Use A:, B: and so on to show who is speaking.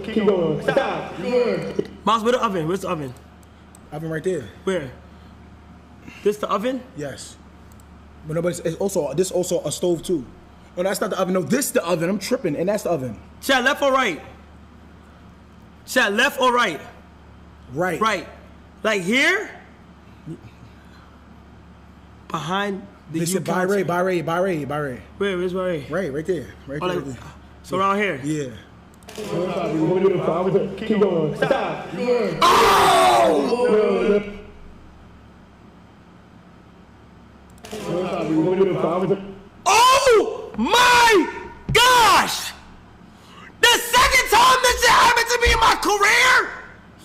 A: Keep going. Stop.
B: Miles, where the oven? Where's the oven?
C: Oven right there.
B: Where? This the oven?
C: Yes. But no, but this also a stove too. Oh, that's not the oven. No, this the oven. I'm tripping, and that's the oven.
B: Chat, left or right? Chat, left or right?
C: Right.
B: Right. Like here? Behind the
C: They said by Ray.
B: Where? Where's Ray?
C: Right there. Right
B: Oh,
C: there.
B: like, so around here?
C: Yeah.
A: Keep going. Stop.
B: Oh!